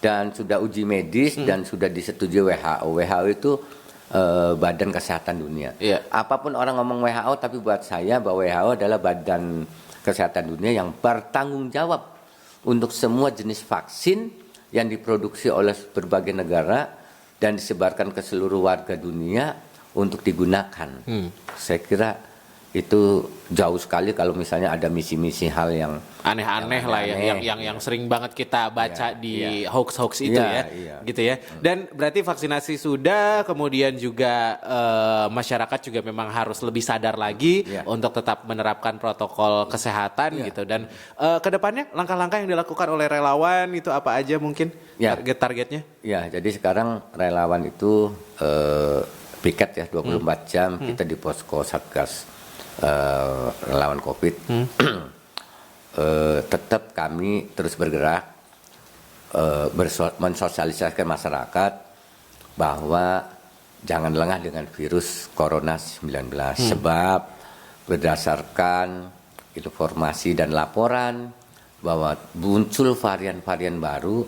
dan sudah uji medis dan sudah disetujui WHO. WHO itu Badan Kesehatan Dunia. Apapun orang ngomong WHO, tapi buat saya bahwa WHO adalah Badan Kesehatan Dunia yang bertanggung jawab untuk semua jenis vaksin yang diproduksi oleh berbagai negara dan disebarkan ke seluruh warga dunia untuk digunakan. Saya kira itu jauh sekali kalau misalnya ada misi-misi hal yang aneh-aneh lah yang sering banget kita baca di hoax-hoax itu gitu ya. Dan berarti vaksinasi sudah, kemudian juga masyarakat juga memang harus lebih sadar lagi untuk tetap menerapkan protokol kesehatan gitu. Dan kedepannya langkah-langkah yang dilakukan oleh relawan itu apa aja mungkin target-targetnya? Ya, jadi sekarang relawan itu piket ya 24 jam kita di posko Satgas relawan COVID. Tetap kami terus bergerak mensosialisasikan masyarakat bahwa jangan lengah dengan virus Corona 19 sebab berdasarkan informasi dan laporan bahwa muncul varian-varian baru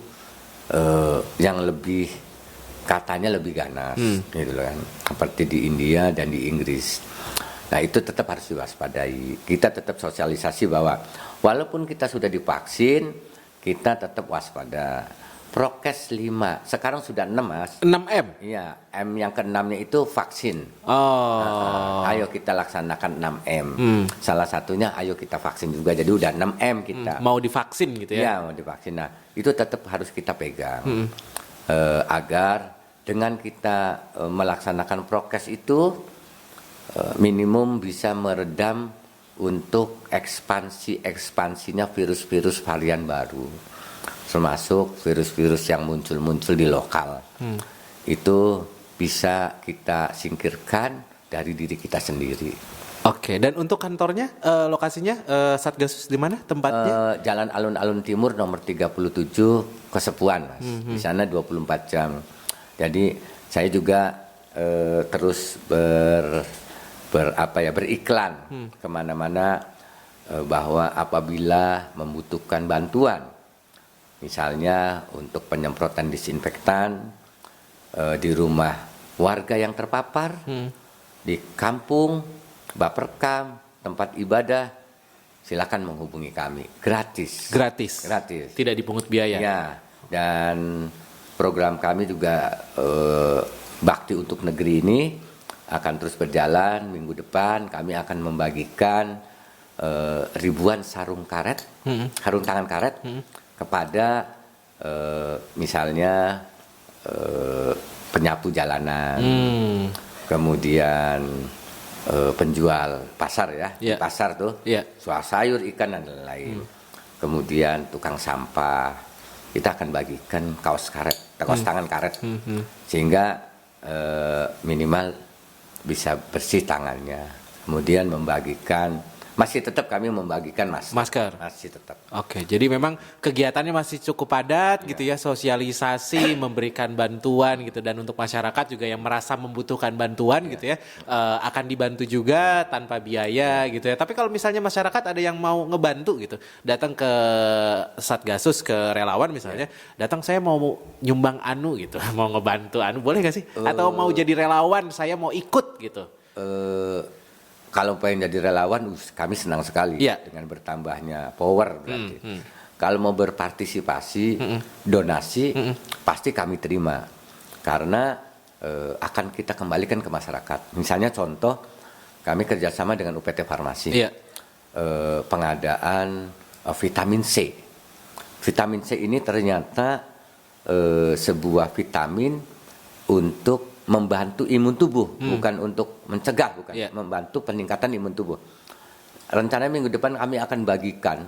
yang lebih katanya lebih ganas gitu loh kan, seperti di India dan di Inggris. Nah itu tetap harus diwaspadai. Kita tetap sosialisasi bahwa walaupun kita sudah divaksin, kita tetap waspada. Prokes 5, sekarang sudah 6 Mas. 6M? Iya, M yang ke-6-nya itu vaksin. Ayo kita laksanakan 6M. Salah satunya ayo kita vaksin juga, jadi udah 6M kita. Mau divaksin gitu ya? Iya, mau divaksin. Nah itu tetap harus kita pegang. Agar dengan kita melaksanakan prokes itu minimum bisa meredam untuk ekspansinya virus-virus varian baru, termasuk virus-virus yang muncul di lokal. Itu bisa kita singkirkan dari diri kita sendiri. Oke, dan untuk kantornya, lokasinya Satgasus di mana tempatnya? Jalan Alun-Alun Timur nomor 37 Kesepuan, Mas. Di sana 24 jam. Jadi saya juga terus beriklan kemana-mana bahwa apabila membutuhkan bantuan, misalnya untuk penyemprotan disinfektan di rumah warga yang terpapar, di kampung, Baperkam, tempat ibadah, silakan menghubungi kami, gratis. Tidak dipungut biaya. Ya, dan program kami juga Bakti untuk Negeri ini akan terus berjalan. Minggu depan kami akan membagikan ribuan sarung tangan karet kepada misalnya penyapu jalanan, kemudian penjual pasar di pasar tuh, jual sayur, ikan dan lain-lain, kemudian tukang sampah. Kita akan bagikan kaos tangan karet, sehingga minimal bisa bersih tangannya. Kemudian membagikan Masih tetap kami membagikan Masker. Masih tetap. Oke, jadi memang kegiatannya masih cukup padat gitu ya, sosialisasi, memberikan bantuan gitu, dan untuk masyarakat juga yang merasa membutuhkan bantuan gitu ya, akan dibantu juga tanpa biaya gitu ya. Tapi kalau misalnya masyarakat ada yang mau ngebantu gitu, datang ke Satgasus, ke relawan misalnya, datang saya mau nyumbang anu gitu, mau ngebantu anu, boleh gak sih? Atau mau jadi relawan, saya mau ikut gitu. Kalau pengen jadi relawan, kami senang sekali Iya. dengan bertambahnya power berarti. Kalau mau berpartisipasi, donasi, pasti kami terima. Karena akan kita kembalikan ke masyarakat. Misalnya contoh, kami kerjasama dengan UPT Farmasi. Iya. Pengadaan vitamin C. Vitamin C ini ternyata sebuah vitamin untuk membantu imun tubuh, bukan untuk mencegah, bukan, membantu peningkatan imun tubuh. Rencana minggu depan kami akan bagikan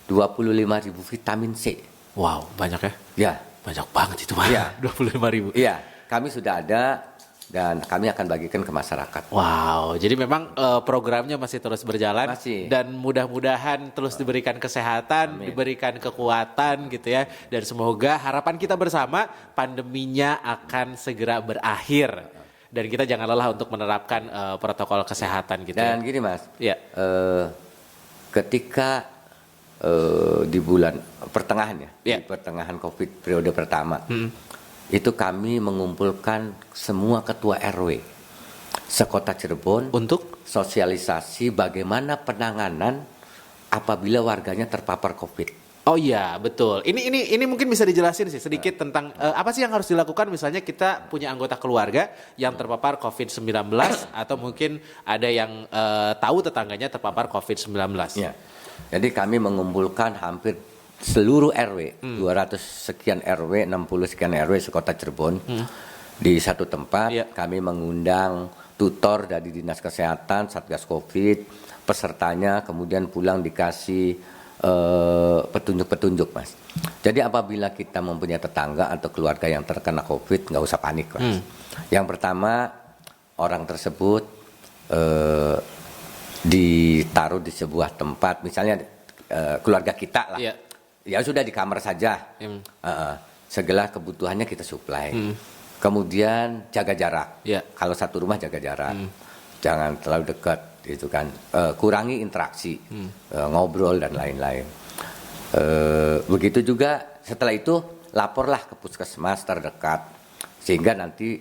25.000 vitamin C. Wow, banyak ya? Ya, Banyak banget itu, Pak. Iya. 25.000. iya, kami sudah ada dan kami akan bagikan ke masyarakat. Wow, jadi memang programnya masih terus berjalan. Masih. Dan mudah-mudahan terus diberikan kesehatan, diberikan kekuatan gitu ya. Dan semoga harapan kita bersama pandeminya akan segera berakhir. Dan kita jangan lelah untuk menerapkan protokol kesehatan gitu Dan ya. gini Mas, Iya. ketika di bulan pertengahan ya, Iya. di pertengahan COVID periode pertama, itu kami mengumpulkan semua ketua RW sekota Cirebon Untuk? sosialisasi bagaimana penanganan apabila warganya terpapar COVID. Oh iya, betul. Ini mungkin bisa dijelasin sih sedikit tentang apa sih yang harus dilakukan, misalnya kita punya anggota keluarga yang terpapar COVID-19 atau mungkin ada yang tahu tetangganya terpapar COVID-19. Ya. Jadi kami mengumpulkan hampir seluruh RW, 200 sekian RW, 60 sekian RW sekota Cirebon di satu tempat. Iya. Kami mengundang tutor dari Dinas Kesehatan, Satgas Covid, pesertanya kemudian pulang dikasih petunjuk-petunjuk, Mas. Jadi apabila kita mempunyai tetangga atau keluarga yang terkena COVID, nggak usah panik, Mas. Yang pertama, orang tersebut ditaruh di sebuah tempat, misalnya keluarga kita lah. Iya. Ya sudah di kamar saja. Segala kebutuhannya kita suplai. Kemudian jaga jarak. Iya. Kalau satu rumah jaga jarak. Jangan terlalu dekat gitu kan. Kurangi interaksi, ngobrol dan lain-lain. Begitu juga setelah itu laporlah ke puskesmas terdekat sehingga nanti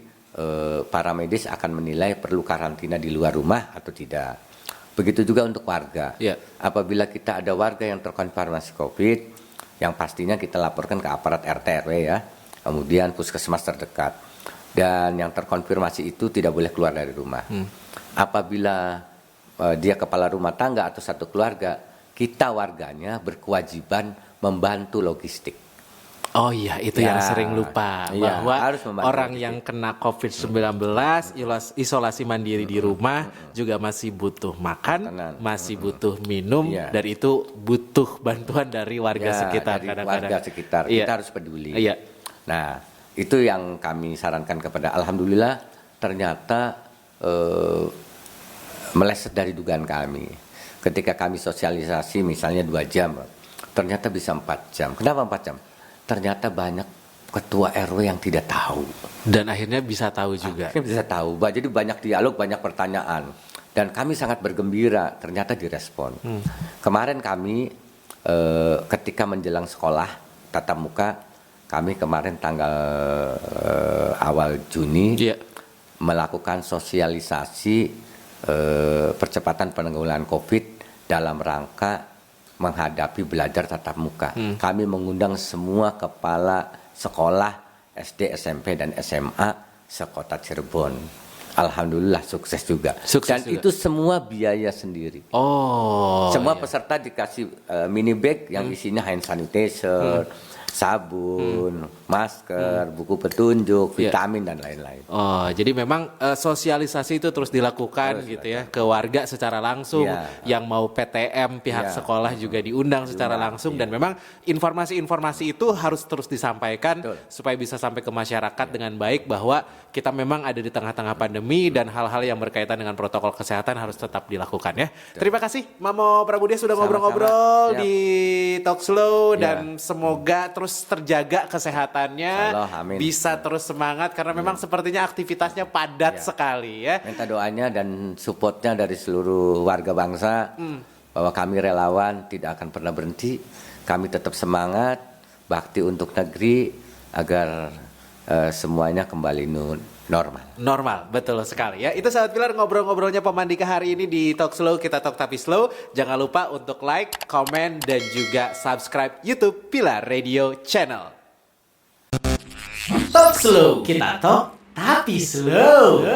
para medis akan menilai perlu karantina di luar rumah atau tidak. Begitu juga untuk warga. Iya. Apabila kita ada warga yang terkonfirmasi COVID, yang pastinya kita laporkan ke aparat RT RW ya, kemudian puskesmas terdekat. Dan yang terkonfirmasi itu tidak boleh keluar dari rumah. Apabila dia kepala rumah tangga atau satu keluarga, kita warganya berkewajiban membantu logistik. Oh iya, itu yang sering lupa, Iya, bahwa harus membantu orang logistik. yang kena COVID-19 isolasi mandiri di rumah juga masih butuh makan, Makanan. masih butuh minum, Iya. dan itu butuh bantuan dari warga Ya, sekitar dari kadang-kadang. warga sekitar, Iya. kita harus peduli. Iya. Nah, itu yang kami sarankan kepada, alhamdulillah ternyata meleset dari dugaan kami. Ketika kami sosialisasi misalnya 2 jam, ternyata bisa 4 jam. Kenapa 4 jam? Ternyata banyak ketua RW yang tidak tahu. Dan akhirnya bisa tahu juga. Akhirnya bisa tahu. Jadi banyak dialog, banyak pertanyaan. Dan kami sangat bergembira, ternyata direspon. Kemarin kami ketika menjelang sekolah tatap muka, kami kemarin tanggal awal Juni Iya. melakukan sosialisasi percepatan penanggulangan COVID dalam rangka menghadapi belajar tatap muka. Kami mengundang semua kepala sekolah SD, SMP, dan SMA sekota Cirebon. Alhamdulillah sukses juga. Sukses Dan juga. itu semua biaya sendiri. Oh. Semua iya. peserta dikasih mini bag yang isinya hand sanitizer, sabun, masker, buku petunjuk, vitamin dan lain-lain. Oh, jadi memang sosialisasi itu terus dilakukan gitu ya ke warga secara langsung, yang mau PTM pihak sekolah juga diundang secara langsung dan memang informasi-informasi itu harus terus disampaikan supaya bisa sampai ke masyarakat dengan baik bahwa kita memang ada di tengah-tengah pandemi dan hal-hal yang berkaitan dengan protokol kesehatan harus tetap dilakukan ya. Terima kasih Mamo Prabudia sudah ngobrol-ngobrol di Talk Slow dan semoga terus terjaga kesehatannya, bisa terus semangat karena memang sepertinya aktivitasnya padat sekali ya. Minta doanya dan supportnya dari seluruh warga bangsa bahwa kami relawan tidak akan pernah berhenti, kami tetap semangat bakti untuk negeri agar semuanya kembali normal, betul sekali ya. Itu sahabat Pilar ngobrol-ngobrolnya Pemandika hari ini di Talk Slow, kita talk tapi slow. Jangan lupa untuk like, komen, dan juga subscribe YouTube Pilar Radio Channel. Talk Slow, kita talk tapi slow.